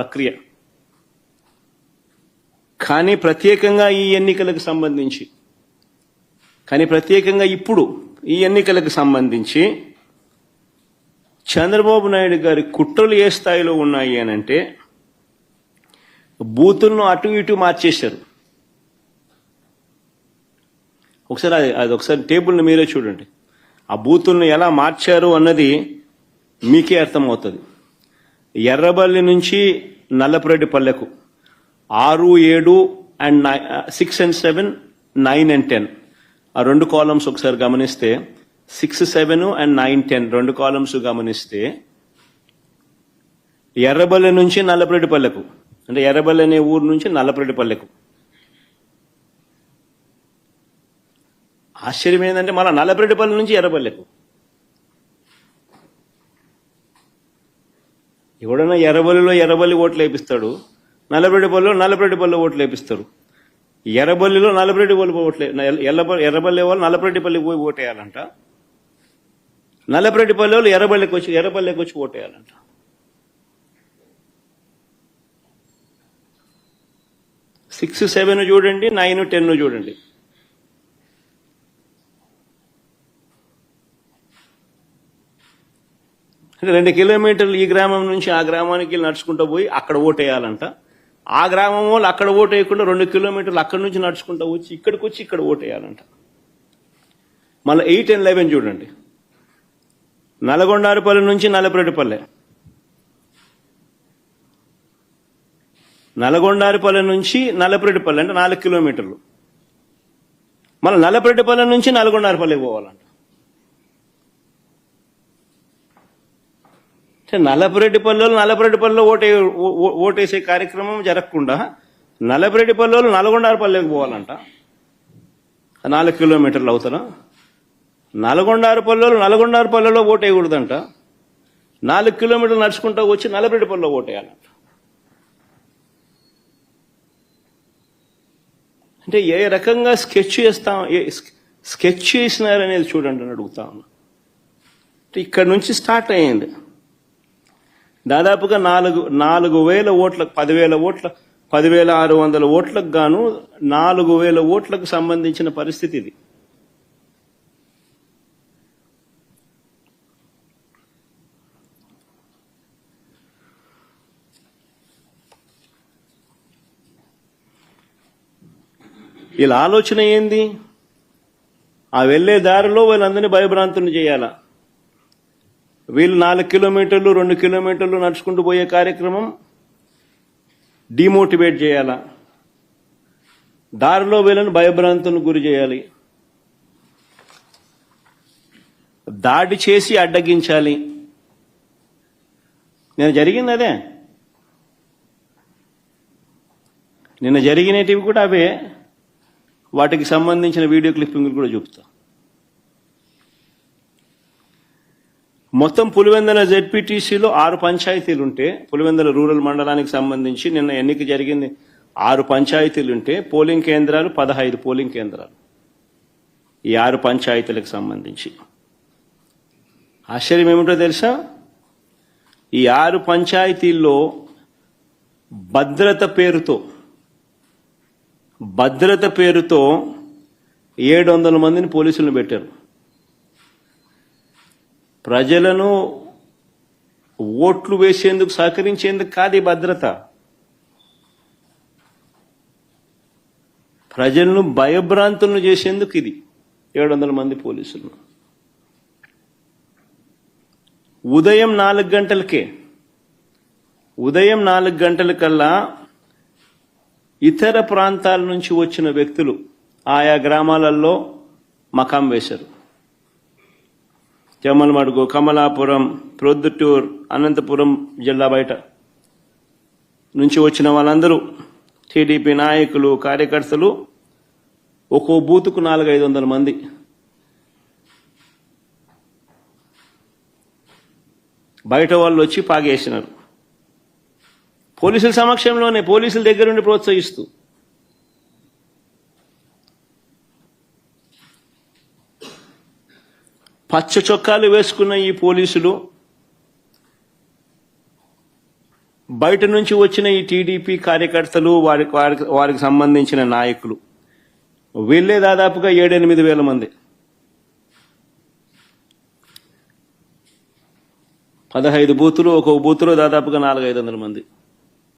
ప్రక్రియ. కానీ ప్రత్యేకంగా ఈ ఎన్నికలకు సంబంధించి ఇప్పుడు ఈ ఎన్నికలకు సంబంధించి చంద్రబాబు నాయుడు గారి కుట్రలు ఏ స్థాయిలో ఉన్నాయి అనంటే బూతులను అటు ఇటు మార్చేశారు. ఒకసారి టేబుల్ని మీరే చూడండి. ఆ బూతులను ఎలా మార్చారు అన్నది మీకే అర్థమవుతుంది. ఎర్రబల్లి నుంచి నల్లపురెడ్డిపల్లెకు 6, 7 and 6 and 7, 9 and 10 ఆ రెండు కాలమ్స్ ఒకసారి గమనిస్తే 6, 7 and 9, 10 రెండు కాలమ్స్ గమనిస్తే ఎర్రబల్లి నుంచి నల్లపురెడ్డిపల్లెకు, అంటే ఎర్రబల్లి అనే ఊరు నుంచి నల్లపురెడ్డిపల్లెకు. ఆశ్చర్యం ఏంటంటే మళ్ళీ నల్లపురెడ్డిపల్లి నుంచి ఎర్రబల్లెకు. ఎవడన్నా ఎర్రబల్లి ఓట్లు వేపిస్తాడు, నల్లపురెడ్డిపల్లిలో ఓట్లు వేపిస్తారు. ఎర్రబల్లిలో నల్లపురెడ్డిపల్లి ఓట్లు, ఎర్రబల్లి వాళ్ళు నల్లపురెడ్డిపల్లికి పోయి ఓటేయాలంట, నల్లపురెడ్డిపల్లి వాళ్ళు ఎర్రబల్లికి వచ్చి ఓటేయాలంట. సిక్స్ 7 చూడండి, 9, 10 చూడండి. అంటే 2 కిలోమీటర్లు ఈ గ్రామం నుంచి ఆ గ్రామానికి నడుచుకుంటూ పోయి అక్కడ ఓటేయాలంట. ఆ గ్రామం వాళ్ళు అక్కడ ఓటు వేయకుండా 2 కిలోమీటర్లు అక్కడి నుంచి నడుచుకుంటూ వచ్చి ఇక్కడ ఓటేయాలంట. మళ్ళీ 8 and 11 చూడండి. నల్గొండారుపల్లి నుంచి నల్లపురెడ్డిపల్లె, నల్గొండారుపల్లి నుంచి నల్లపురెడ్డిపల్లె అంటే 4 కిలోమీటర్లు. మళ్ళీ నల్లపురెడ్డిపల్లె నుంచి నల్గొండారుపల్లికి పోవాలంట. నల్లపురెడ్డిపల్లిలో ఓటేసే కార్యక్రమం జరగకుండా నల్లపురెడ్డిపల్లిలో నల్గొండారుపల్లికి పోవాలంట. 4 కిలోమీటర్లు అవుతారా? నల్గొండారుపల్లిలో ఓటేయకూడదంట. 4 కిలోమీటర్లు నడుచుకుంటూ వచ్చి నల్లపురెడ్డిపల్లిలో ఓటేయాలంట. అంటే ఏ రకంగా స్కెచ్ చేసినారనేది చూడండి అని అడుగుతా ఉన్నా. ఇక్కడ నుంచి స్టార్ట్ అయ్యింది. దాదాపుగా 4,000 ఓట్లకు 10,600 ఓట్లకు గాను 4,000 ఓట్లకు సంబంధించిన పరిస్థితి ఇది. వీళ్ళ ఆలోచన ఏంది? ఆ వెళ్లే దారిలో వీళ్ళందరినీ భయభ్రాంతులు చేయాలా. వీళ్ళు 4 కిలోమీటర్లు 2 కిలోమీటర్లు నడుచుకుంటూ పోయే కార్యక్రమం డిమోటివేట్ చేయాలా. దారిలో వీళ్ళని భయభ్రాంతులకు గురి చేయాలి, దాడి చేసి అడ్డగించాలి. నిన్న జరిగింది అదే. నిన్న జరిగినటివి కూడా అవే. వాటికి సంబంధించిన వీడియో క్లిప్పింగ్లు కూడా చూపుతా. మొత్తం పులివెందుల జెడ్పీటీసీలో 6 పంచాయతీలుంటే, పులివెందుల రూరల్ మండలానికి సంబంధించి నిన్న ఎన్నిక జరిగింది. 6 పంచాయతీలుంటే పోలింగ్ కేంద్రాలు 15 పోలింగ్ కేంద్రాలు ఈ 6 పంచాయతీలకు సంబంధించి. ఆశ్చర్యం ఏమిటో తెలుసా? ఈ 6 పంచాయతీల్లో భద్రత పేరుతో 700 మందిని పోలీసులను పెట్టారు. ప్రజలను ఓట్లు వేసేందుకు సహకరించేందుకు కాదు ఈ భద్రత, ప్రజలను భయభ్రాంతులను చేసేందుకు ఇది 700 మంది పోలీసులు. ఉదయం 4 గంటలకల్లా ఇతర ప్రాంతాల నుంచి వచ్చిన వ్యక్తులు ఆయా గ్రామాలలో మకాం వేశారు. జమ్మలమడుగు, కమలాపురం, ప్రొద్దుటూర్, అనంతపురం జిల్లా బయట నుంచి వచ్చిన వాళ్ళందరూ టీడీపీ నాయకులు, కార్యకర్తలు ఒక్కో బూతుకు 400-500 మంది. బయట వాళ్ళు వచ్చి పాగేసినారు. పోలీసుల సమక్షంలోనే, పోలీసుల దగ్గరుండి ప్రోత్సహిస్తూ. పచ్చ చొక్కాలు వేసుకున్న ఈ పోలీసులు బయట నుంచి వచ్చిన ఈ టీడీపీ కార్యకర్తలు వారికి సంబంధించిన నాయకులు వీళ్ళే దాదాపుగా 7-8 వేల మంది. 15 బూతులు, ఒక్కొక్క బూతులో దాదాపుగా 400-500 మంది.